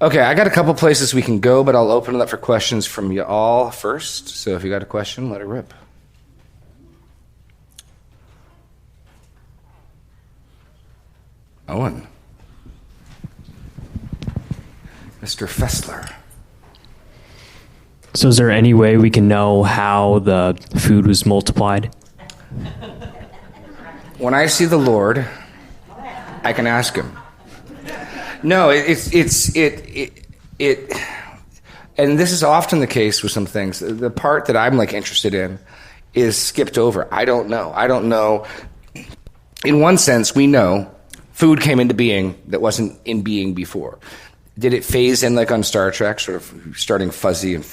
Okay, I got a couple places we can go, but I'll open it up for questions from you all first. So if you got a question, let it rip. Owen. Mr. Fessler. So is there any way we can know how the food was multiplied? When I see the Lord, I can ask him. No, and this is often the case with some things. The part that I'm interested in is skipped over. I don't know. In one sense, we know food came into being that wasn't in being before. Did it phase in like on Star Trek, sort of starting fuzzy and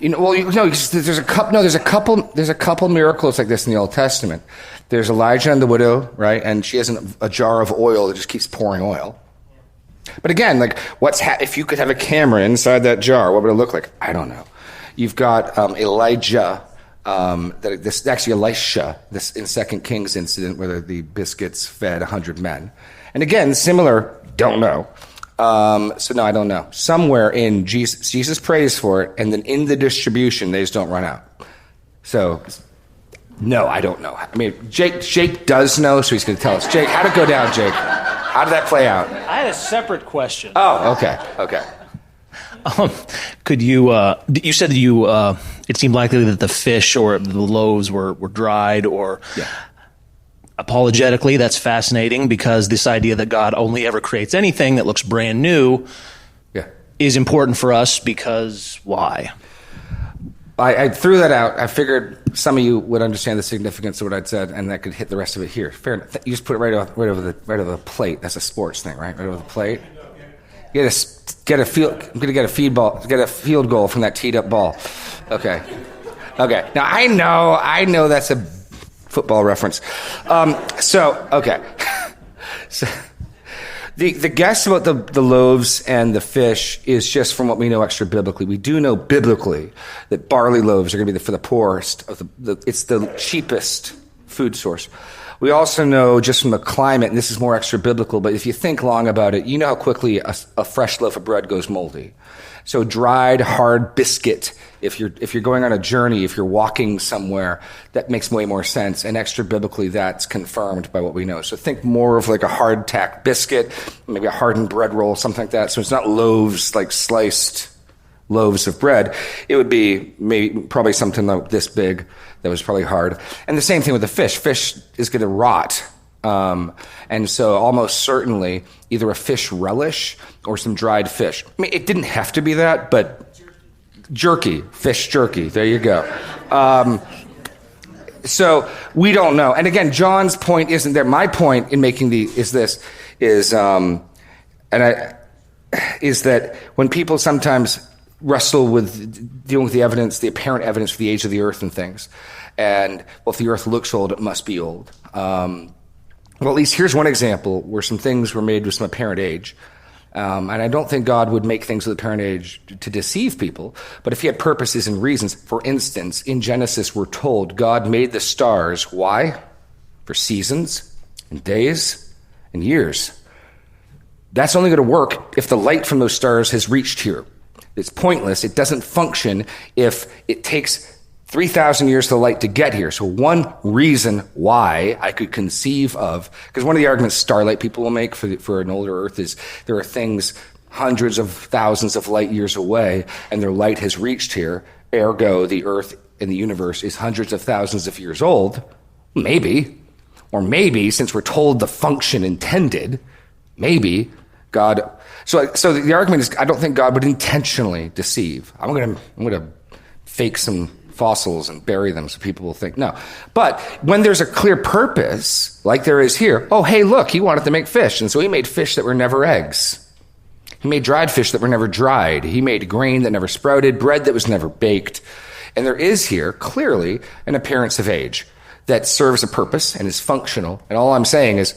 there's a couple miracles like this in the Old Testament. There's Elijah and the widow, right? And she has a jar of oil that just keeps pouring oil. But again, if you could have a camera inside that jar, what would it look like? I don't know. You've got Elijah, Elisha, this in 2 Kings incident where the biscuits fed 100 men. And again, similar, don't know. So no, I don't know. Somewhere in Jesus prays for it, and then in the distribution, they just don't run out. So, no, I don't know. I mean, Jake does know, so he's going to tell us. Jake, how'd it go down, Jake? How did that play out? I had a separate question. Oh, okay. Could you, you said that it seemed likely that the fish or the loaves were dried or... Yeah. Apologetically, that's fascinating because this idea that God only ever creates anything that looks brand new is important for us because why? I threw that out. I figured some of you would understand the significance of what I'd said, and that could hit the rest of it here. Fair enough. You just put it right over the plate. That's a sports thing, right? Right over the plate. I'm gonna get a field goal from that teed up ball. Okay. Now I know that's a football reference. Okay. So the guess about the loaves and the fish is just from what we know extra biblically. We do know biblically that barley loaves are going to be for the poorest. It's the cheapest food source. We also know just from the climate, and this is more extra biblical, but if you think long about it, you know how quickly a fresh loaf of bread goes moldy. So dried, hard biscuit, if you're going on a journey, if you're walking somewhere, that makes way more sense. And extra biblically, that's confirmed by what we know. So think more of like a hard-tack biscuit, maybe a hardened bread roll, something like that. So it's not loaves, like sliced loaves of bread. It would be probably something like this big that was probably hard. And the same thing with the fish. Fish is going to rot. And so almost certainly either a fish relish or some dried fish. I mean, it didn't have to be that, but fish jerky. There you go. So we don't know. And again, John's point isn't there. My point in making is that when people sometimes wrestle with dealing with the evidence, the apparent evidence for the age of the earth and things, and if the earth looks old, it must be old. Well, at least here's one example where some things were made with some apparent age. And I don't think God would make things with apparent age to deceive people. But if he had purposes and reasons, for instance, in Genesis, we're told God made the stars. Why? For seasons and days and years. That's only going to work if the light from those stars has reached here. It's pointless. It doesn't function if it takes 3,000 years for the light to get here. So one reason why I could conceive of, because one of the arguments starlight people will make for an older Earth is there are things hundreds of thousands of light years away, and their light has reached here. Ergo, the Earth and the universe is hundreds of thousands of years old. Maybe. Or maybe, since we're told the function intended, maybe God... So the argument is, I don't think God would intentionally deceive. I'm going to fake some fossils and bury them so people will think no. But when there's a clear purpose, like there is here, oh, hey, look, he wanted to make fish. And so he made fish that were never eggs. He made dried fish that were never dried. He made grain that never sprouted, bread that was never baked. And there is here clearly an appearance of age that serves a purpose and is functional. And all I'm saying is,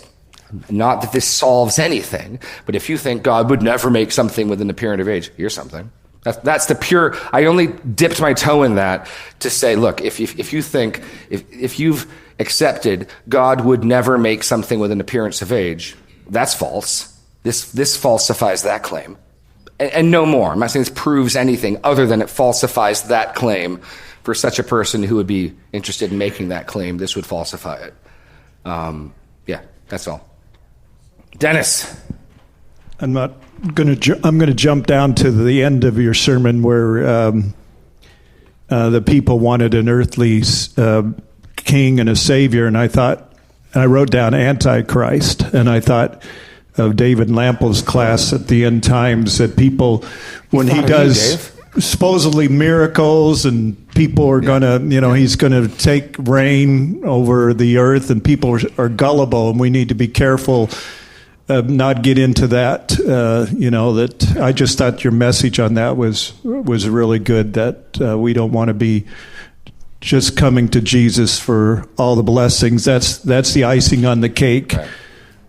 not that this solves anything, but if you think God would never make something with an appearance of age, here's something. That's the pure, I only dipped my toe in that to say, look, if you think, if you've accepted God would never make something with an appearance of age, that's false. This falsifies that claim. And no more. I'm not saying this proves anything other than it falsifies that claim. For such a person who would be interested in making that claim, this would falsify it. Yeah, that's all. Dennis. I'm going to jump down to the end of your sermon where the people wanted an earthly king and a savior, and I wrote down Antichrist, and I thought of David Lample's class at the end times that people, when he does supposedly miracles and people are going to, he's going to take reign over the earth and people are gullible, and we need to be careful not get into that, that I just thought your message on that was really good, that we don't want to be just coming to Jesus for all the blessings. That's the icing on the cake. Right.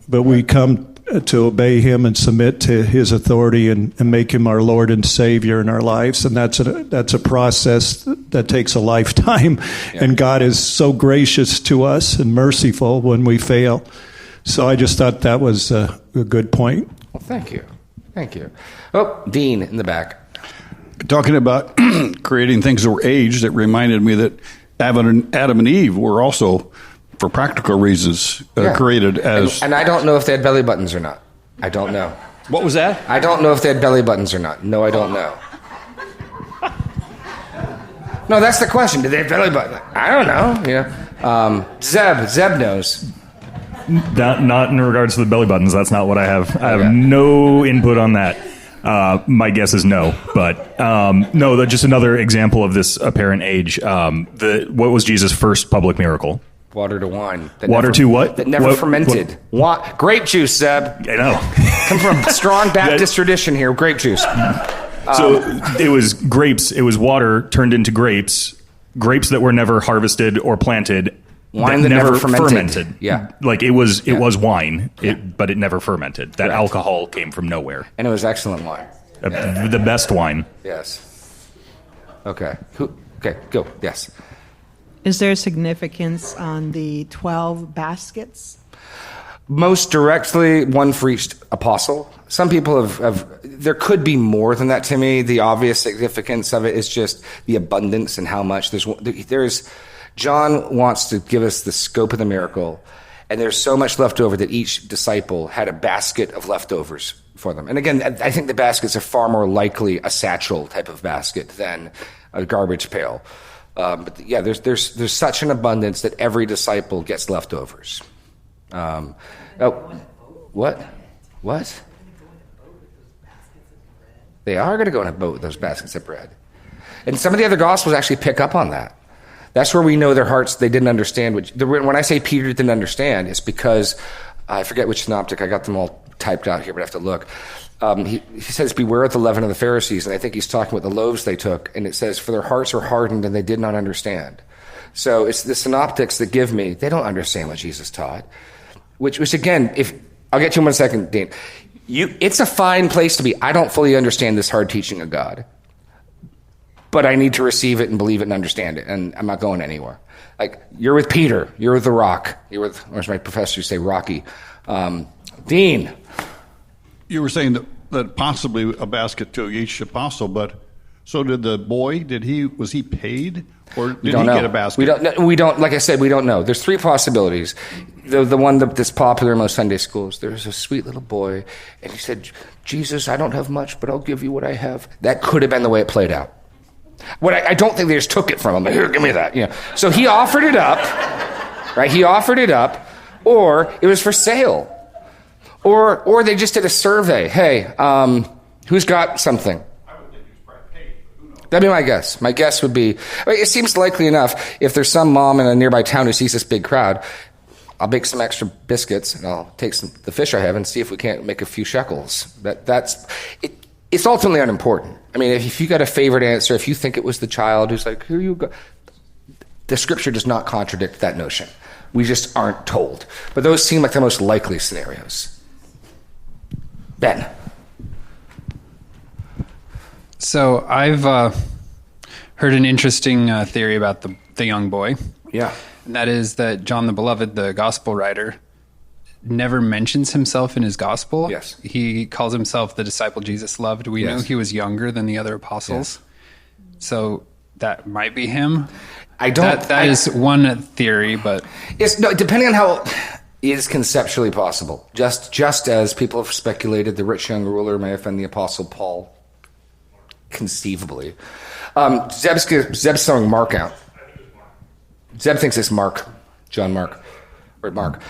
But we come to obey him and submit to his authority and make him our Lord and Savior in our lives. And that's a process that takes a lifetime. Yeah. And God is so gracious to us and merciful when we fail. So I just thought that was a good point. Well, thank you. Thank you. Oh, Dean in the back. Talking about creating things that were aged, it reminded me that Adam and Eve were also, for practical reasons, created as... And I don't know if they had belly buttons or not. I don't know. What was that? I don't know if they had belly buttons or not. No, I don't know. No, that's the question. Did they have belly buttons? I don't know. Zeb knows. Not in regards to the belly buttons. That's not what I have. I have no input on that. My guess is no. But no, that's just another example of this apparent age. What was Jesus' first public miracle? Water to wine. To what? That never fermented. Grape juice, Zeb. I know. Come from a strong Baptist tradition here. Grape juice. So it was grapes. It was water turned into grapes. Grapes that were never harvested or planted. Wine that never fermented. Yeah. Like it was wine, but it never fermented. That alcohol came from nowhere. And it was excellent wine. The best wine. Yes. Okay. Okay, go. Yes. Is there significance on the 12 baskets? Most directly, one for each apostle. Some people have there could be more than that to me. The obvious significance of it is just the abundance and how much there's John wants to give us the scope of the miracle, and there's so much left over that each disciple had a basket of leftovers for them. And again, I think the baskets are far more likely a satchel type of basket than a garbage pail. But yeah, there's such an abundance that every disciple gets leftovers. What? They are going to go in a boat with those baskets of bread. And some of the other Gospels actually pick up on that. That's where we know their hearts, they didn't understand. When I say Peter didn't understand, it's because, I forget which synoptic, I got them all typed out here, but I have to look. He says, beware of the leaven of the Pharisees, and I think he's talking about the loaves they took, and it says, for their hearts were hardened and they did not understand. So it's the synoptics that give me, they don't understand what Jesus taught. Which again, I'll get to in 1 second, Dean. It's a fine place to be. I don't fully understand this hard teaching of God, but I need to receive it and believe it and understand it, and I'm not going anywhere. Like, you're with Peter, you're with the rock, you're with, or as my professor used to say, Rocky. Dean. You were saying that possibly a basket to each apostle, but so did the boy, was he paid? Or did he get a basket? We don't, like I said, we don't know. There's three possibilities. The one that's popular in most Sunday schools, there's a sweet little boy, and he said, Jesus, I don't have much, but I'll give you what I have. That could have been the way it played out. I don't think they just took it from him. Here, give me that. So he offered it up, right? He offered it up, or it was for sale. Or they just did a survey. Hey, who's got something? That'd be my guess. My guess would be, it seems likely enough, if there's some mom in a nearby town who sees this big crowd, I'll bake some extra biscuits and I'll take the fish I have and see if we can't make a few shekels. It's ultimately unimportant. I mean, if you got a favorite answer, if you think it was the child who's like, here you go, the scripture does not contradict that notion. We just aren't told. But those seem like the most likely scenarios. Ben. So I've heard an interesting theory about the young boy. Yeah. And that is that John the Beloved, the gospel writer, never mentions himself in his gospel. Yes. He calls himself the disciple Jesus loved. We know he was younger than the other apostles. So that might be him. That is one theory, but it's no, depending on how is conceptually possible. Just as people have speculated the rich young ruler may have been the apostle Paul, conceivably. Zeb's throwing Mark out. Zeb thinks it's Mark, John Mark, or Mark.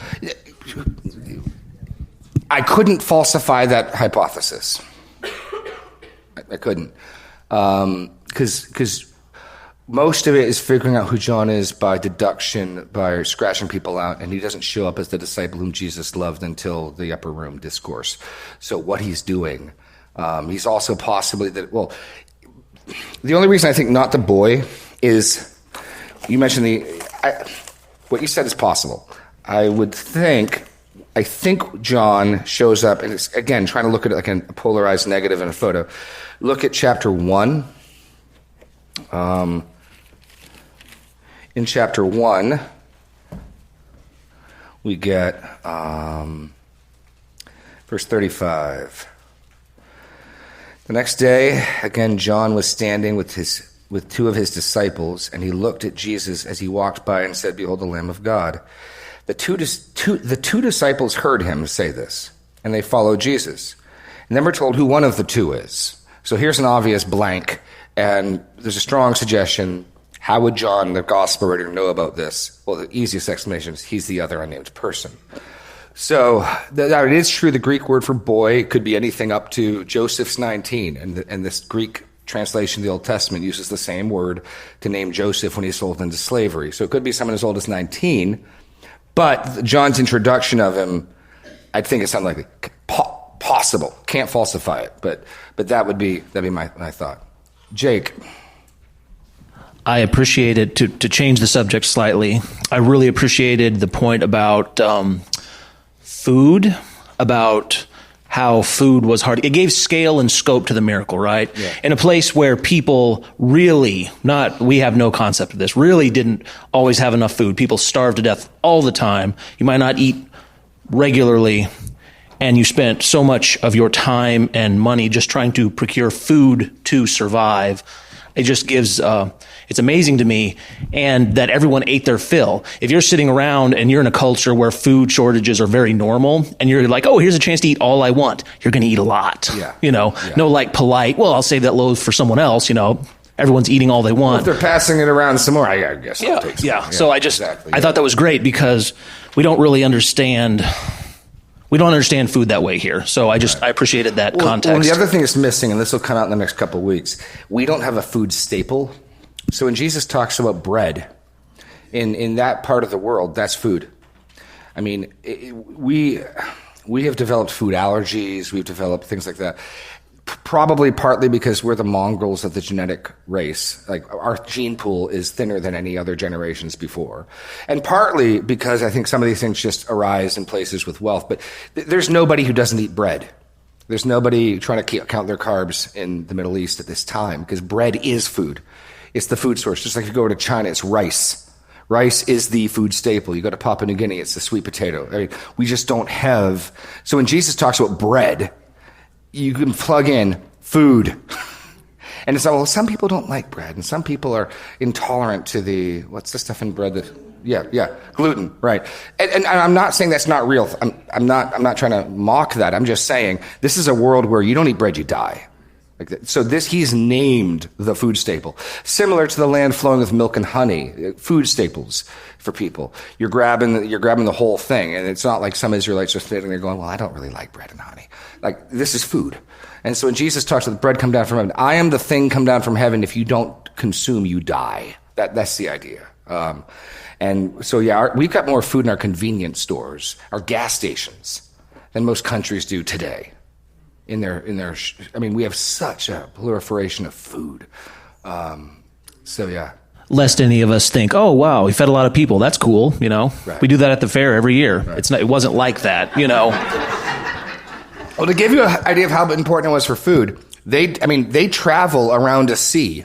I couldn't falsify that hypothesis. I couldn't, because most of it is figuring out who John is by deduction, by scratching people out, and he doesn't show up as the disciple whom Jesus loved until the upper room discourse. So what he's doing, he's also possibly that. Well, the only reason I think not the boy is you mentioned what you said is possible. I think John shows up, and it's again trying to look at it like a polarized negative in a photo. Look at chapter 1. In chapter 1, we get verse 35. The next day, again, John was standing with two of his disciples, and he looked at Jesus as he walked by and said, "Behold, the Lamb of God." The two disciples heard him say this, and they followed Jesus. And then we're told who one of the two is. So here's an obvious blank, and there's a strong suggestion. How would John, the gospel writer, know about this? Well, the easiest explanation is he's the other unnamed person. So it is true the Greek word for boy could be anything up to Joseph's 19, and this Greek translation of the Old Testament uses the same word to name Joseph when he's sold into slavery. So it could be someone as old as 19, but John's introduction of him, I think it's unlikely. Possible. Can't falsify it, but that'd be my thought. Jake. I appreciated, to change the subject slightly, I really appreciated the point about food, about how food was hard. It gave scale and scope to the miracle, right? Yeah. In a place where people really, we have no concept of this, really didn't always have enough food. People starved to death all the time. You might not eat regularly, and you spent so much of your time and money just trying to procure food to survive. It just gives, it's amazing to me, and that everyone ate their fill. If you're sitting around and you're in a culture where food shortages are very normal, and you're like, oh, here's a chance to eat all I want, you're going to eat a lot. Yeah. No polite, well, I'll save that loaf for someone else, everyone's eating all they want. Well, if they're passing it around some more, I guess I'll take some. Yeah. So I thought that was great because we don't really understand. We don't understand food that way here. So I appreciated that context. Well, the other thing that's missing, and this will come out in the next couple of weeks, we don't have a food staple. So when Jesus talks about bread, in that part of the world, that's food. I mean, we have developed food allergies. We've developed things like that. Probably partly because we're the mongrels of the genetic race. Like our gene pool is thinner than any other generations before. And partly because I think some of these things just arise in places with wealth. But there's nobody who doesn't eat bread. There's nobody trying to count their carbs in the Middle East at this time because bread is food. It's the food source. Just like if you go to China, it's rice. Rice is the food staple. You go to Papua New Guinea, it's the sweet potato. I mean, we just don't have. So when Jesus talks about bread, you can plug in food. And it's like, well, some people don't like bread, and some people are intolerant to what's the stuff in bread gluten, right? And I'm not saying that's not real. I'm not trying to mock that. I'm just saying this is a world where you don't eat bread, you die. Like that. So he's named the food staple. Similar to the land flowing with milk and honey, food staples for people. You're grabbing the whole thing, and it's not like some Israelites are sitting there going, well, I don't really like bread and honey. Like, this is food. And so when Jesus talks about bread come down from heaven, I am the thing come down from heaven. If you don't consume, you die. That's the idea. And so, we've got more food in our convenience stores, our gas stations, than most countries do today. We have such a proliferation of food. Lest any of us think, oh, wow, we fed a lot of people. That's cool, Right. We do that at the fair every year. Right. It wasn't like that, Well, to give you an idea of how important it was for food, they travel around a sea.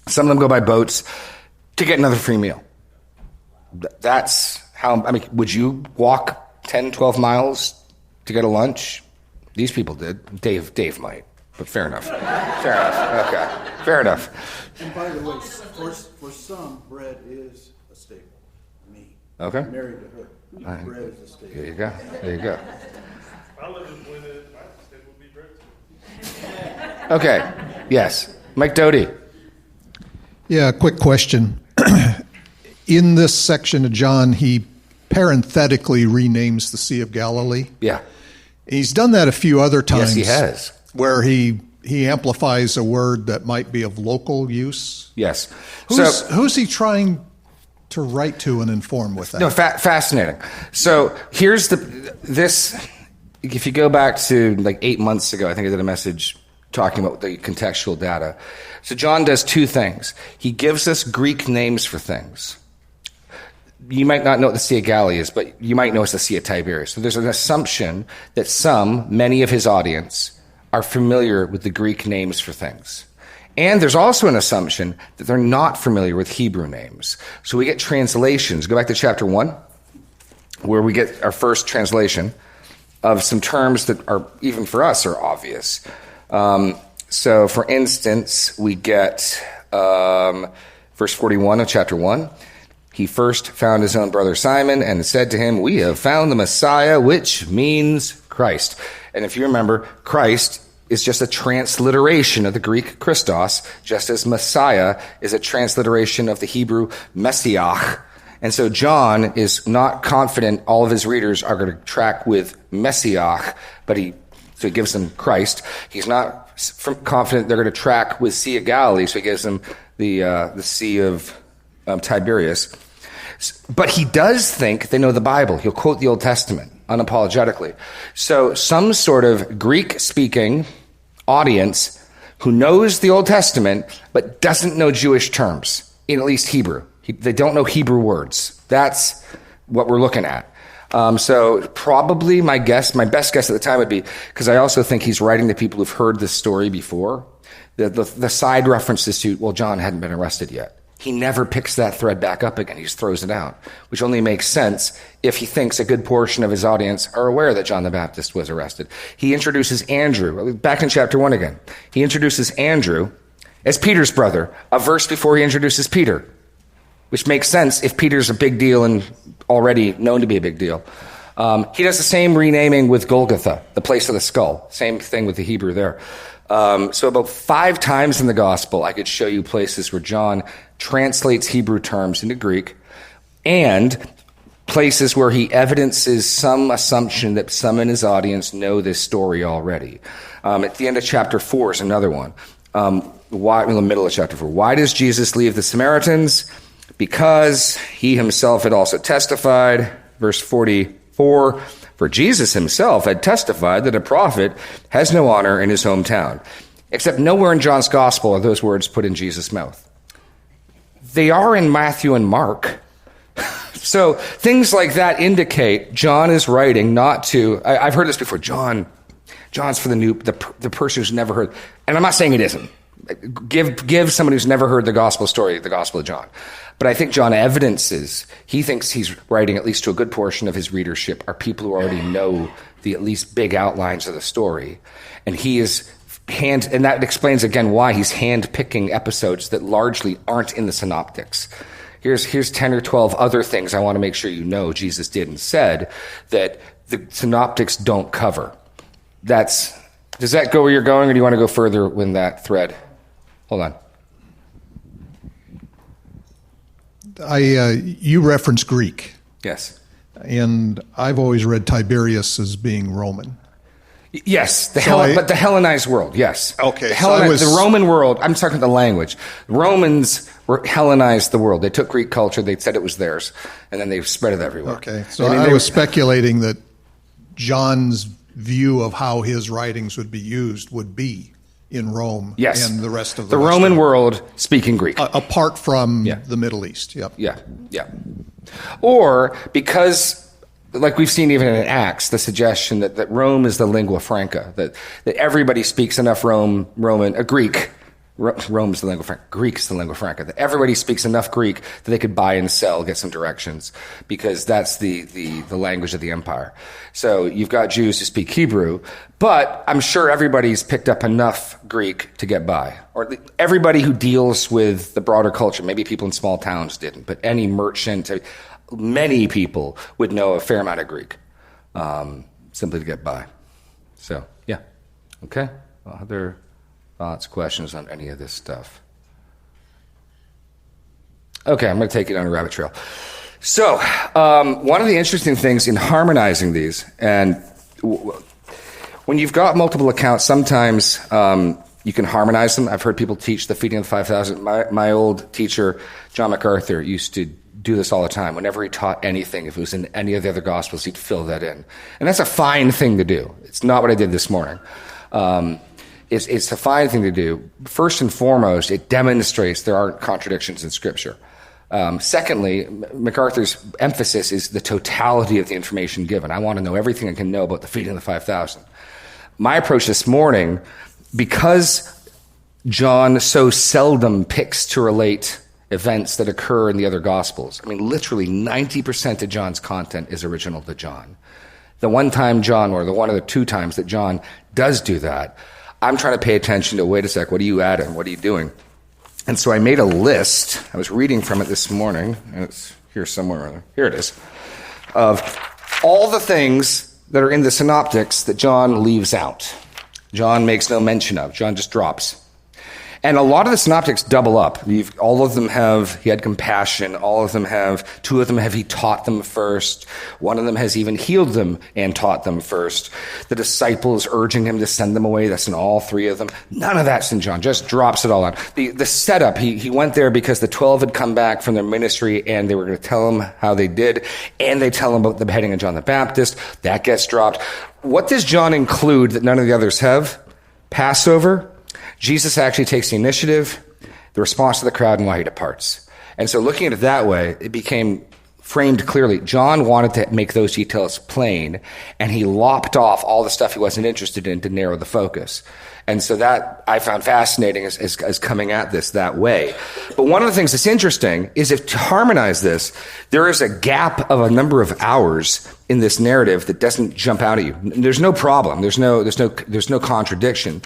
Some of them go by boats to get another free meal. That's how, would you walk 10, 12 miles to get a lunch? These people did. Dave might, but fair enough. Fair enough. Okay. Fair enough. And by the way, for some, bread is a staple. Me. Okay. I'm married to her. Bread is a staple. There you go. There you go. I live in Buena, my staple would be bread too. Okay. Yes. Mike Doty. Yeah, quick question. In this section of John, he parenthetically renames the Sea of Galilee. Yeah. He's done that a few other times. Yes, he has. Where he amplifies a word that might be of local use. Yes. Who's he trying to write to and inform with that? No, fascinating. So here's this. If you go back to like 8 months ago, I think I did a message talking about the contextual data. So John does two things. He gives us Greek names for things. You might not know what the Sea of Galilee is, but you might know it's the Sea of Tiberias. So there's an assumption that many of his audience are familiar with the Greek names for things. And there's also an assumption that they're not familiar with Hebrew names. So we get translations. Go back to chapter 1, where we get our first translation of some terms that are, even for us, are obvious. So, for instance, we get verse 41 of chapter 1. He first found his own brother Simon and said to him, "We have found the Messiah," which means Christ. And if you remember, Christ is just a transliteration of the Greek Christos, just as Messiah is a transliteration of the Hebrew Messiah. And so John is not confident all of his readers are going to track with Messiah, so he gives them Christ. He's not confident they're going to track with Sea of Galilee, so he gives them the Sea of Tiberias. But he does think they know the Bible. He'll quote the Old Testament unapologetically. So some sort of Greek-speaking audience who knows the Old Testament but doesn't know Jewish terms, in at least Hebrew. They don't know Hebrew words. That's what we're looking at. So probably my best guess at the time would be, because I also think he's writing to people who've heard this story before, the side references to, well, John hadn't been arrested yet. He never picks that thread back up again. He just throws it out, which only makes sense if he thinks a good portion of his audience are aware that John the Baptist was arrested. He introduces Andrew, back in chapter 1 again. He introduces Andrew as Peter's brother, a verse before he introduces Peter, which makes sense if Peter's a big deal and already known to be a big deal. He does the same renaming with Golgotha, the place of the skull. Same thing with the Hebrew there. So about 5 times in the gospel, I could show you places where John translates Hebrew terms into Greek, and places where he evidences some assumption that some in his audience know this story already. At the end of chapter 4 is another one. Why, in the middle of chapter 4, why does Jesus leave the Samaritans? Because he himself had also testified, verse 44, for Jesus himself had testified that a prophet has no honor in his hometown. Except nowhere in John's gospel are those words put in Jesus' mouth. They are in Matthew and Mark. So things like that indicate John is writing not to, I've heard this before, John's for the person who's never heard, and I'm not saying it isn't. Give somebody who's never heard the gospel story, the gospel of John. But I think John evidences, he thinks he's writing, at least to a good portion of his readership, are people who already know the at least big outlines of the story. And he is and that explains again why he's hand-picking episodes that largely aren't in the synoptics. Here's 10 or 12 other things I want to make sure you know Jesus did and said that the synoptics don't cover. Does that go where you're going, or do you want to go further with that thread? Hold on. You reference Greek. Yes. And I've always read Tiberius as being Roman. Yes, but the Hellenized world, yes. Okay. The Roman world, I'm talking the language. The Romans Hellenized the world. They took Greek culture, they said it was theirs, and then they spread it everywhere. Okay, so I was speculating that John's view of how his writings would be used would be in Rome, yes, and the rest of the Roman world speaking Greek. Apart from the Middle East, yep. Yeah. Or because, like we've seen even in Acts, the suggestion that Rome is the lingua franca, that everybody speaks enough Greek Rome's the lingua franca. Greek's the lingua franca. Everybody speaks enough Greek that they could buy and sell, get some directions, because that's the language of the empire. So you've got Jews who speak Hebrew, but I'm sure everybody's picked up enough Greek to get by. Or everybody who deals with the broader culture, maybe people in small towns didn't, but any merchant, many people would know a fair amount of Greek, simply to get by. So, yeah. Okay. Other thoughts, questions on any of this stuff? Okay, I'm going to take it on a rabbit trail. So, one of the interesting things in harmonizing these, and when you've got multiple accounts, sometimes you can harmonize them. I've heard people teach the feeding of the 5,000. My old teacher, John MacArthur, used to do this all the time. Whenever he taught anything, if it was in any of the other Gospels, he'd fill that in. And that's a fine thing to do. It's not what I did this morning. It's a fine thing to do. First and foremost, it demonstrates there aren't contradictions in Scripture. Secondly, MacArthur's emphasis is the totality of the information given. I want to know everything I can know about the feeding of the 5,000. My approach this morning, because John so seldom picks to relate events that occur in the other Gospels. I mean, literally 90% of John's content is original to John. The one time John, or the one of the two times that John does do that, I'm trying to pay attention to, wait a sec, what are you adding? What are you doing? And so I made a list. I was reading from it this morning, and it's here somewhere. Here it is. Of all the things that are in the synoptics that John leaves out. John makes no mention of. John just drops. And a lot of the synoptics double up. All of them have, he had compassion. All of them have, two of them have, he taught them first. One of them has even healed them and taught them first. The disciples urging him to send them away, that's in all three of them. None of that's in John, just drops it all out. The setup, he went there because the 12 had come back from their ministry and they were going to tell him how they did. And they tell him about the beheading of John the Baptist. That gets dropped. What does John include that none of the others have? Passover. Jesus actually takes the initiative, the response to the crowd, and why he departs. And so looking at it that way, it became framed clearly. John wanted to make those details plain, and he lopped off all the stuff he wasn't interested in to narrow the focus. And so that I found fascinating as coming at this that way. But one of the things that's interesting is if to harmonize this, there is a gap of a number of hours in this narrative that doesn't jump out at you. There's no problem. There's no contradiction.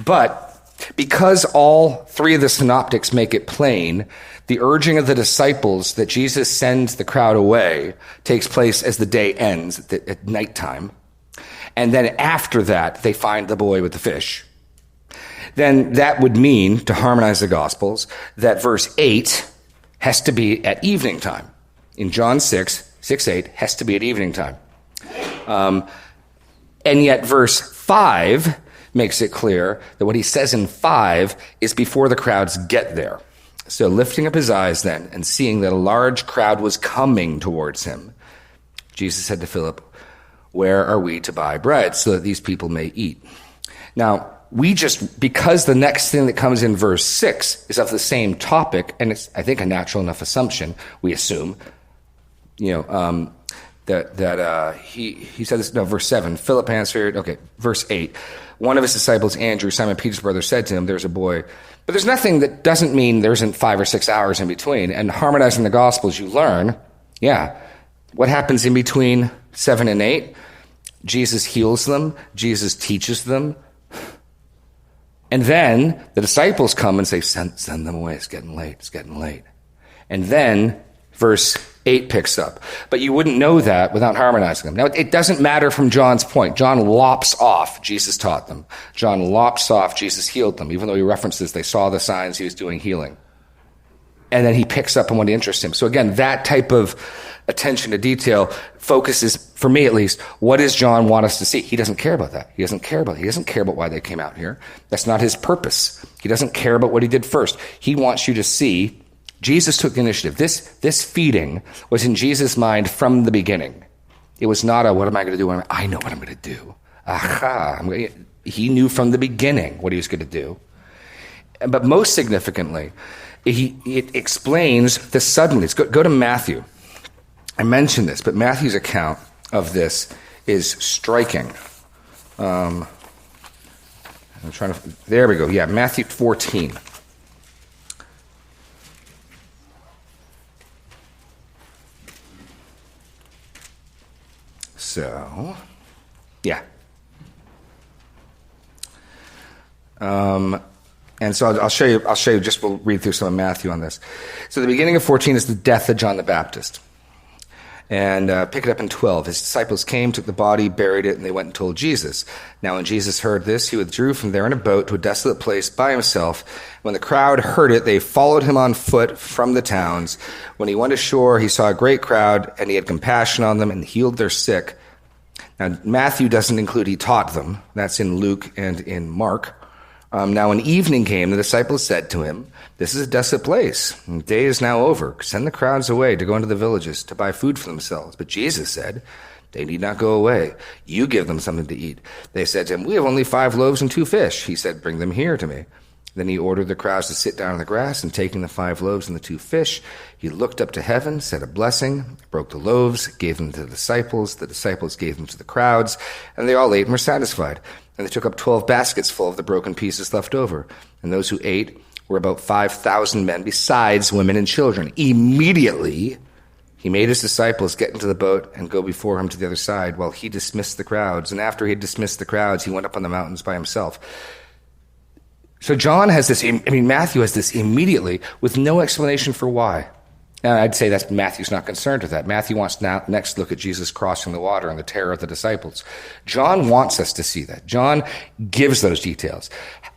But because all three of the synoptics make it plain, the urging of the disciples that Jesus sends the crowd away takes place as the day ends at nighttime. And then after that, they find the boy with the fish. Then that would mean, to harmonize the Gospels, that verse 8 has to be at evening time. In John 6:8 has to be at evening time. And yet verse 5 makes it clear that what he says in 5 is before the crowds get there. So lifting up his eyes then and seeing that a large crowd was coming towards him, Jesus said to Philip, "Where are we to buy bread so that these people may eat?" Now, because the next thing that comes in verse 6 is of the same topic, and it's, I think, a natural enough assumption, we assume, that he said this, no, verse 7, Philip answered, okay, verse 8, one of his disciples, Andrew, Simon Peter's brother, said to him, "There's a boy." But there's nothing that doesn't mean there isn't 5 or 6 hours in between. And harmonizing the Gospels, you learn, what happens in between 7 and 8? Jesus heals them. Jesus teaches them. And then the disciples come and say, send them away. It's getting late. It's getting late. And then verse 8 picks up. But you wouldn't know that without harmonizing them. Now, it doesn't matter from John's point. John lops off, Jesus taught them. John lops off, Jesus healed them. Even though he references they saw the signs, he was doing healing. And then he picks up on what interests him. So again, that type of attention to detail focuses, for me at least, what does John want us to see? He doesn't care about that. He doesn't care about why they came out here. That's not his purpose. He doesn't care about what he did first. He wants you to see Jesus took the initiative. This feeding was in Jesus' mind from the beginning. It was not what am I going to do? I know what I'm going to do. He knew from the beginning what he was going to do. But most significantly, it explains the suddenlies. Go to Matthew. I mentioned this, but Matthew's account of this is striking. There we go. Yeah, Matthew 14. And so I'll show you. We'll read through some of Matthew on this. So the beginning of 14 is the death of John the Baptist. And pick it up in 12. His disciples came, took the body, buried it, and they went and told Jesus. Now when Jesus heard this, he withdrew from there in a boat to a desolate place by himself. When the crowd heard it, they followed him on foot from the towns. When he went ashore, he saw a great crowd, and he had compassion on them and healed their sick. Now Matthew doesn't include he taught them. That's in Luke and in Mark. Now when evening came, the disciples said to him, "This is a desolate place, and the day is now over. Send the crowds away to go into the villages to buy food for themselves." But Jesus said, "They need not go away. You give them something to eat." They said to him, "We have only 5 loaves and 2 fish." He said, "Bring them here to me." Then he ordered the crowds to sit down on the grass, and taking the 5 loaves and the 2 fish, he looked up to heaven, said a blessing, broke the loaves, gave them to the disciples gave them to the crowds, and they all ate and were satisfied. And they took up 12 baskets full of the broken pieces left over. And those who ate were about 5,000 men, besides women and children. Immediately, he made his disciples get into the boat and go before him to the other side while he dismissed the crowds. And after he had dismissed the crowds, he went up on the mountains by himself. So Matthew has this immediately with no explanation for why. Now, I'd say that Matthew's not concerned with that. Matthew wants to next look at Jesus crossing the water and the terror of the disciples. John wants us to see that. John gives those details.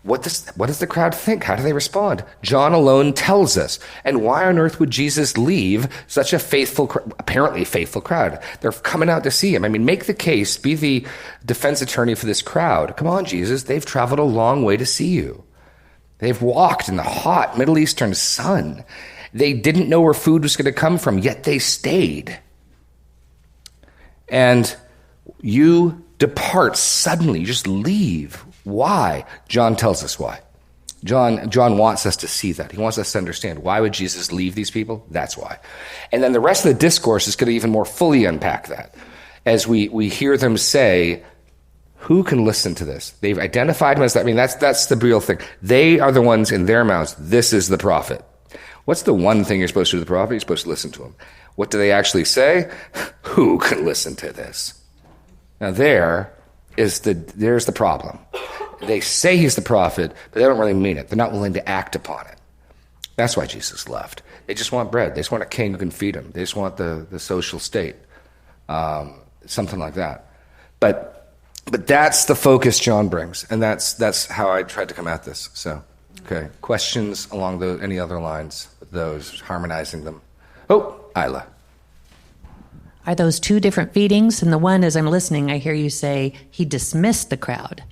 What does the crowd think? How do they respond? John alone tells us. And why on earth would Jesus leave such a apparently faithful crowd? They're coming out to see him. Make the case, be the defense attorney for this crowd. Come on, Jesus, they've traveled a long way to see you. They've walked in the hot Middle Eastern sun. They didn't know where food was going to come from, yet they stayed. And you depart suddenly, you just leave. Why? John tells us why. John wants us to see that. He wants us to understand. Why would Jesus leave these people? That's why. And then the rest of the discourse is going to even more fully unpack that. As we hear them say, who can listen to this? They've identified him as that. That's the real thing. They are the ones in their mouths. This is the prophet. What's the one thing you're supposed to do to the prophet? You're supposed to listen to him. What do they actually say? Who can listen to this? Now there's the problem. They say he's the prophet, but they don't really mean it. They're not willing to act upon it. That's why Jesus left. They just want bread. They just want a king who can feed them. They just want the social state, something like that. But that's the focus John brings, and that's how I tried to come at this. So, okay, questions along any other lines with those, harmonizing them? Oh, Isla. Are those 2 different feedings? And the one, as I'm listening, I hear you say he dismissed the crowd.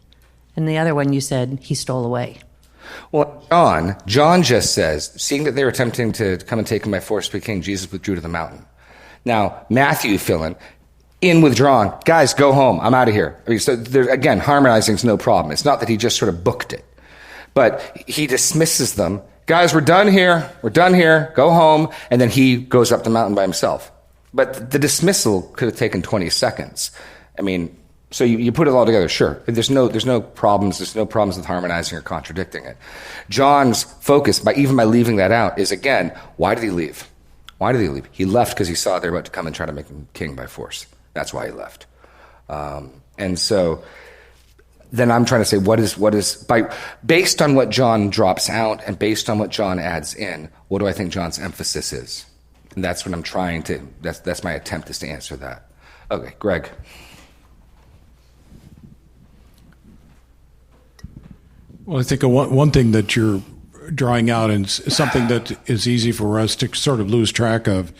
And the other one you said he stole away. Well, John just says, seeing that they were attempting to come and take him by force to be king, Jesus withdrew to the mountain. Now, Matthew in withdrawn, guys, go home, I'm out of here. So again, harmonizing is no problem. It's not that he just sort of booked it. But he dismisses them. Guys, we're done here, go home. And then he goes up the mountain by himself. But the dismissal could have taken 20 seconds. So you put it all together, sure. There's no problems with harmonizing or contradicting it. John's focus, by leaving that out, is again, why did he leave? He left because he saw they were about to come and try to make him king by force. That's why he left. And so then I'm trying to say, based on what John drops out and based on what John adds in, what do I think John's emphasis is? And that's what I'm trying to, that's my attempt is to answer that. Okay, Greg. Well, I think one thing that you're drawing out, and something that is easy for us to sort of lose track of,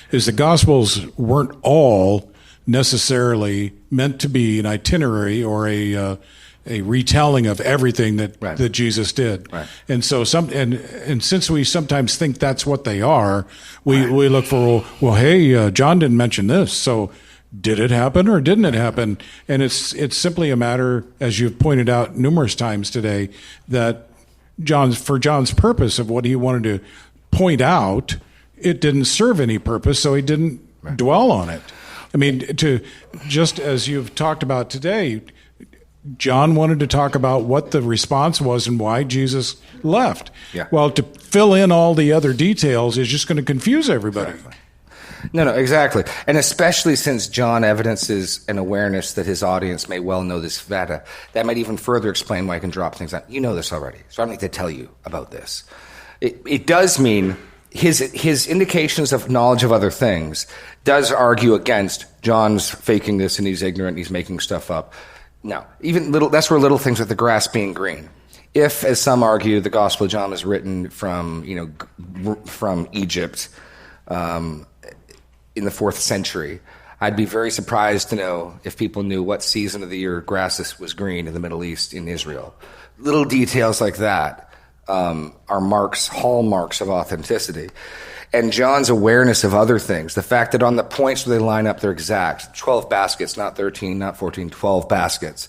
is the Gospels weren't all necessarily meant to be an itinerary or a retelling of everything that Jesus did. Right. And so and since we sometimes think that's what they are, we look for, hey, John didn't mention this, so did it happen or didn't it happen? And it's simply a matter, as you've pointed out numerous times today, that for John's purpose of what he wanted to point out, it didn't serve any purpose, so he didn't dwell on it. Just as you've talked about today, John wanted to talk about what the response was and why Jesus left. Yeah. Well, to fill in all the other details is just going to confuse everybody. Exactly. No, exactly. And especially since John evidences an awareness that his audience may well know this data, that might even further explain why I can drop things out. You know this already, so I don't need to tell you about this. It does mean his indications of knowledge of other things does argue against John's faking this and he's ignorant and he's making stuff up. Now, that's where little things like the grass being green. If, as some argue, the Gospel of John was written from Egypt in the 4th century, I'd be very surprised to know if people knew what season of the year grass was green in the Middle East, in Israel. Little details like that are hallmarks of authenticity. And John's awareness of other things, the fact that on the points where they line up, they're exact. 12 baskets, not 13, not 14, 12 baskets.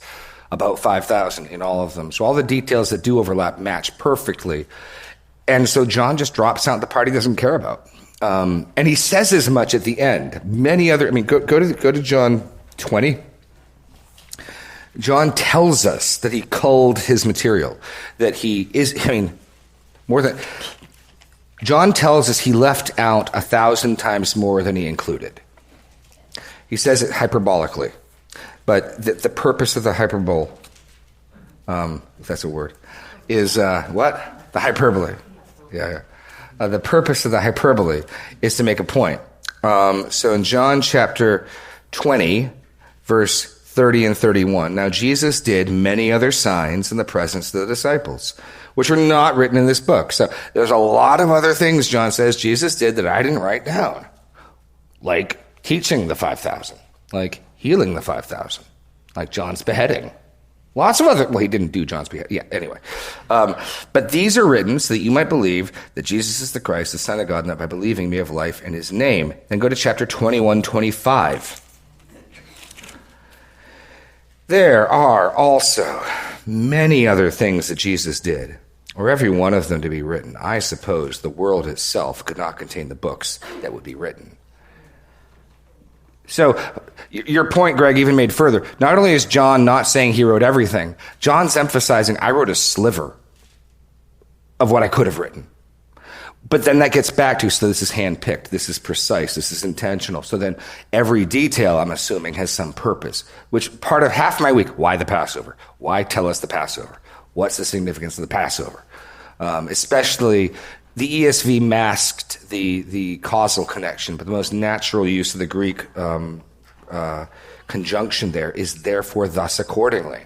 About 5,000 in all of them. So all the details that do overlap match perfectly. And so John just drops out the part he doesn't care about. And he says as much at the end. Go to John 20. John tells us that he culled his material, that he is, John tells us he left out 1,000 times more than he included. He says it hyperbolically, but the purpose of the hyperbole, if that's a word, is what? The hyperbole. Yeah. The purpose of the hyperbole is to make a point. So in John chapter 20, verse 30 and 31, now Jesus did many other signs in the presence of the disciples, which are not written in this book. So there's a lot of other things, John says, Jesus did that I didn't write down, like teaching the 5,000, like healing the 5,000, like John's beheading. Lots of other, he didn't do John's beheading. Yeah, anyway. But these are written so that you might believe that Jesus is the Christ, the Son of God, and that by believing may have life in his name. Then go to chapter 21, 25. There are also many other things that Jesus did, or every one of them to be written. I suppose the world itself could not contain the books that would be written. So your point, Greg, even made further. Not only is John not saying he wrote everything, John's emphasizing I wrote a sliver of what I could have written. But then that gets back to, so this is handpicked, this is precise, this is intentional. So then every detail, I'm assuming, has some purpose, which part of half my week, why the Passover? Why tell us the Passover? What's the significance of the Passover? Especially the ESV masked the causal connection, but the most natural use of the Greek conjunction there is therefore, thus, accordingly.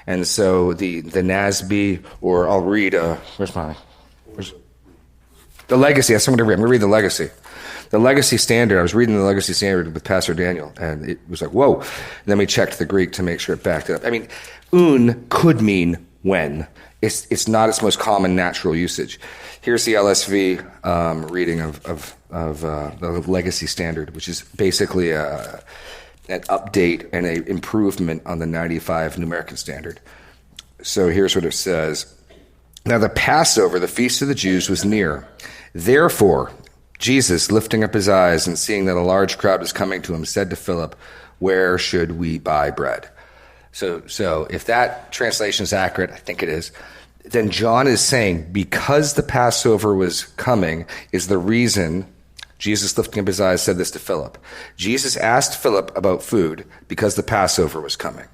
And so the NASB, or I'll read, where's the Legacy. That's what I'm going to read the Legacy. The Legacy Standard, I was reading the Legacy Standard with Pastor Daniel, and it was like, whoa. And then we checked the Greek to make sure it backed it up. I mean, un could mean when. It's not its most common natural usage. Here's the LSV reading of the Legacy Standard, which is basically an update and an improvement on the 95 New American Standard. So here's what it says. Now the Passover, the feast of the Jews, was near. Therefore, Jesus, lifting up his eyes and seeing that a large crowd was coming to him, said to Philip, "Where should we buy bread?" So if that translation is accurate, I think it is, then John is saying because the Passover was coming is the reason Jesus, lifting up his eyes, said this to Philip. Jesus asked Philip about food because the Passover was coming.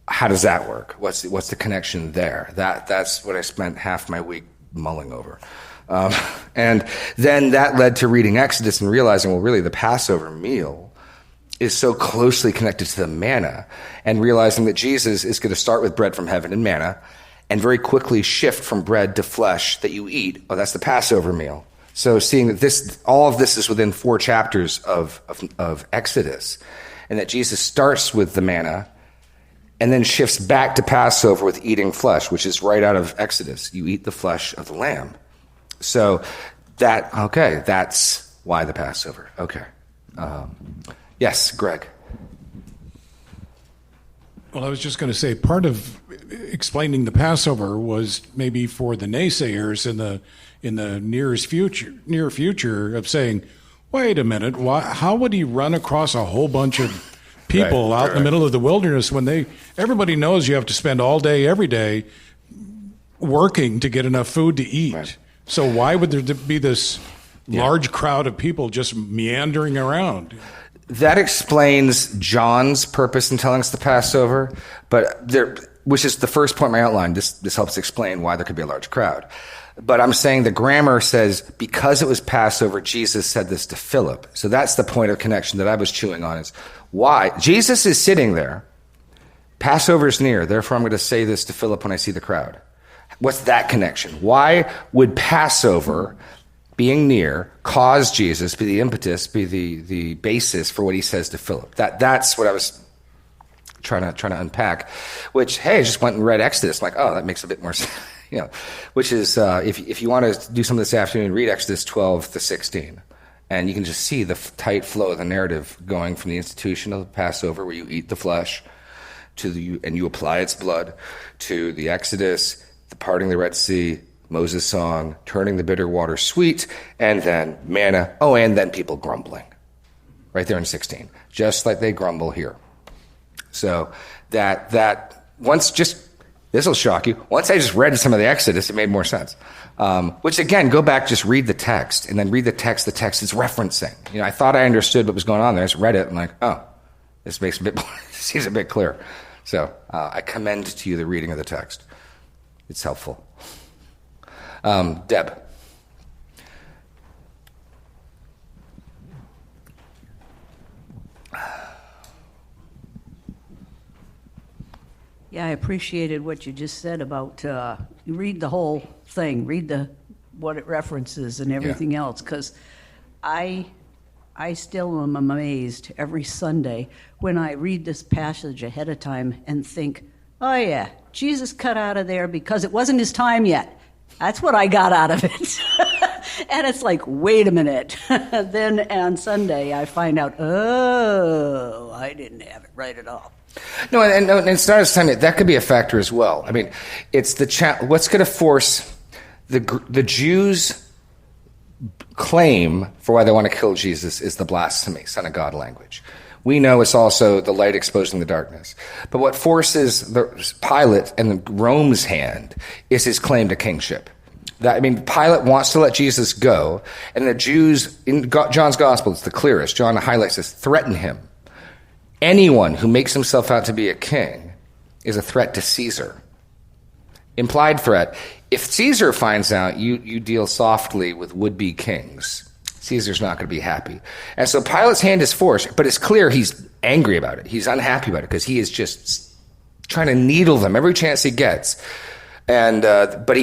How does that work? What's the connection there? That's what I spent half my week mulling over. And then that led to reading Exodus and realizing, well, really the Passover meal is so closely connected to the manna, and realizing that Jesus is going to start with bread from heaven and manna and very quickly shift from bread to flesh that you eat. Oh, that's the Passover meal. So seeing that all of this is within 4 chapters of Exodus, and that Jesus starts with the manna and then shifts back to Passover with eating flesh, which is right out of Exodus. You eat the flesh of the lamb. So that's why the Passover. Okay. Yes, Greg. Well, I was just going to say part of explaining the Passover was maybe for the naysayers in the near future of saying, wait a minute, how would he run across a whole bunch of people out in the middle of the wilderness when everybody knows you have to spend all day, every day working to get enough food to eat. Right. So why would there be this large crowd of people just meandering around. That explains John's purpose in telling us the Passover, which is the first point in my outline. This helps explain why there could be a large crowd. But I'm saying the grammar says because it was Passover, Jesus said this to Philip. So that's the point of connection that I was chewing on, is why. Jesus is sitting there. Passover's near. Therefore, I'm going to say this to Philip when I see the crowd. What's that connection? Why would Passover, being near, cause Jesus, be the impetus, be the basis for what he says to Philip? That's what I was trying to unpack. Which, hey, I just went and read Exodus. I'm like, oh, that makes a bit more sense. Which is, if you want to do something this afternoon, read Exodus 12 to 16. And you can just see the tight flow of the narrative going from the institution of the Passover, where you eat the flesh, and you apply its blood, to the Exodus, the parting of the Red Sea, Moses' song, turning the bitter water sweet, and then manna. Oh, and then people grumbling. Right there in 16. Just like they grumble here. So that once just... This will shock you. Once I just read some of the Exodus, it made more sense. Which, again, go back, just read the text, and then read the text is referencing. I thought I understood what was going on there. I just read it, and like, oh, this makes a bit more, seems a bit clearer. So I commend to you the reading of the text. It's helpful. Deb. Yeah, I appreciated what you just said about you read the whole thing, read what it references and everything else, because I still am amazed every Sunday when I read this passage ahead of time and think, oh yeah, Jesus cut out of there because it wasn't his time yet. That's what I got out of it. And it's like, wait a minute. Then on Sunday I find out, oh, I didn't have it right at all. No, and it's not his time yet. That could be a factor as well. I mean, it's what's going to force the Jews' claim for why they want to kill Jesus is the blasphemy, Son of God language. We know it's also the light exposing the darkness. But what forces Pilate and Rome's hand is his claim to kingship. Pilate wants to let Jesus go, and the Jews, in John's gospel, it's the clearest. John highlights this, threaten him. Anyone who makes himself out to be a king is a threat to Caesar. Implied threat. If Caesar finds out you deal softly with would-be kings, Caesar's not going to be happy. And so Pilate's hand is forced, but it's clear he's angry about it. He's unhappy about it because he is just trying to needle them every chance he gets. And but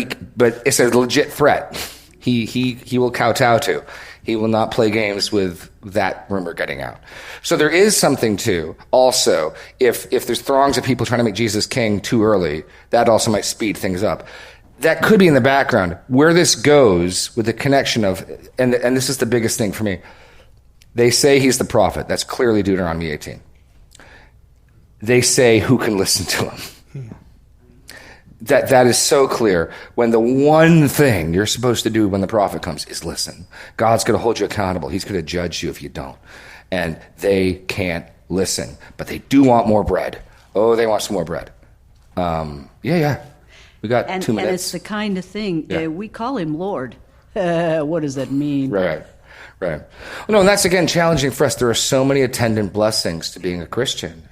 it's a legit threat. He will kowtow to. He will not play games with that rumor getting out. So there is something to also, if there's throngs of people trying to make Jesus king too early, that also might speed things up. That could be in the background. Where this goes with the connection of, and this is the biggest thing for me, they say he's the prophet. That's clearly Deuteronomy 18. They say who can listen to him. That is so clear, when the one thing you're supposed to do when the prophet comes is listen. God's going to hold you accountable. He's going to judge you if you don't. And they can't listen. But they do want more bread. Oh, they want some more bread. Yeah. We got 2 minutes. And it's the kind of thing, we call him Lord. What does that mean? Right. Well, no, and that's, again, challenging for us. There are so many attendant blessings to being a Christian.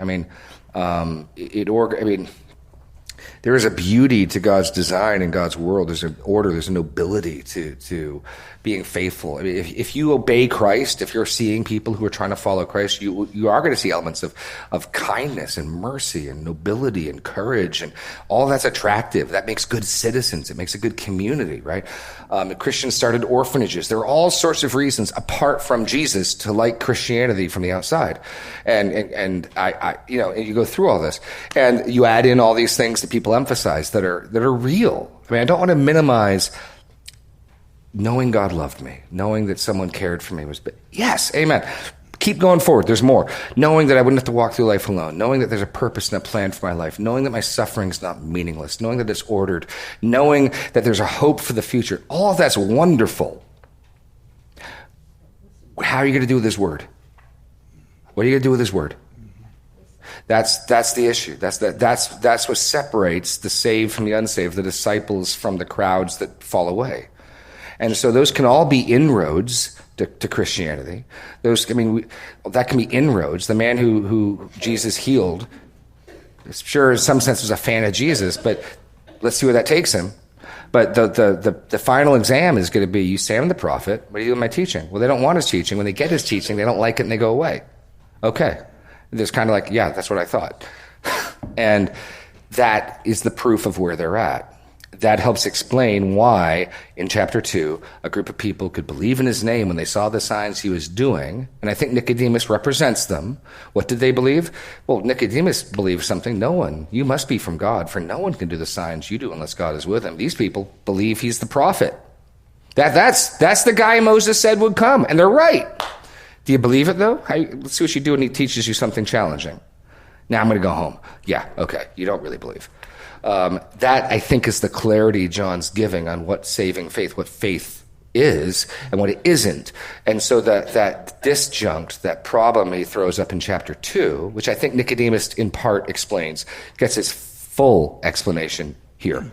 There is a beauty to God's design and God's world. There's an order. There's a nobility to being faithful. If you obey Christ, if you're seeing people who are trying to follow Christ, you are going to see elements of kindness and mercy and nobility and courage, and all that's attractive. That makes good citizens. It makes a good community, right? Christians started orphanages. There are all sorts of reasons apart from Jesus to like Christianity from the outside, and you go through all this, and you add in all these things that people emphasize that are real. I don't want to minimize knowing God loved me, knowing that someone cared for me yes, amen. Keep going forward. There's more. Knowing that I wouldn't have to walk through life alone, knowing that there's a purpose and a plan for my life, knowing that my suffering's not meaningless, knowing that it's ordered, knowing that there's a hope for the future. All of that's wonderful. How are you going to do with his word? What are you going to do with his word? That's the issue. That's what separates the saved from the unsaved, the disciples from the crowds that fall away. And so those can all be inroads to Christianity. That can be inroads. The man who Jesus healed, sure, in some sense, was a fan of Jesus, but let's see where that takes him. But the final exam is going to be, you say I'm the prophet, what do you do with my teaching? Well, they don't want his teaching. When they get his teaching, they don't like it and they go away. Okay. There's kind of like, yeah, that's what I thought. And that is the proof of where they're at. That helps explain why, in chapter 2, a group of people could believe in his name when they saw the signs he was doing. And I think Nicodemus represents them. What did they believe? Well, Nicodemus believed something. No one. You must be from God, for no one can do the signs you do unless God is with him. These people believe he's the prophet. That's the guy Moses said would come. And they're right. Do you believe it, though? Let's see what you do when he teaches you something challenging. Now I'm going to go home. Yeah, okay. You don't really believe. That, I think, is the clarity John's giving on what saving faith, what faith is, and what it isn't. And so that disjunct, that problem he throws up in chapter 2, which I think Nicodemus in part explains, gets its full explanation here.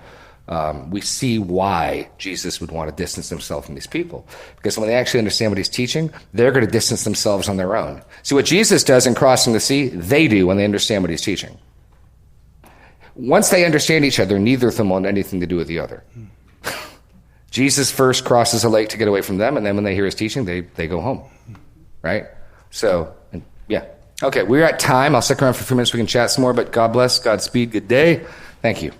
We see why Jesus would want to distance himself from these people. Because when they actually understand what he's teaching, they're going to distance themselves on their own. See, what Jesus does in crossing the sea, they do when they understand what he's teaching. Once they understand each other, neither of them want anything to do with the other. Jesus first crosses a lake to get away from them, and then when they hear his teaching, they go home. Right? So, yeah. Okay, we're at time. I'll stick around for a few minutes. We can chat some more, but God bless, Godspeed, good day. Thank you.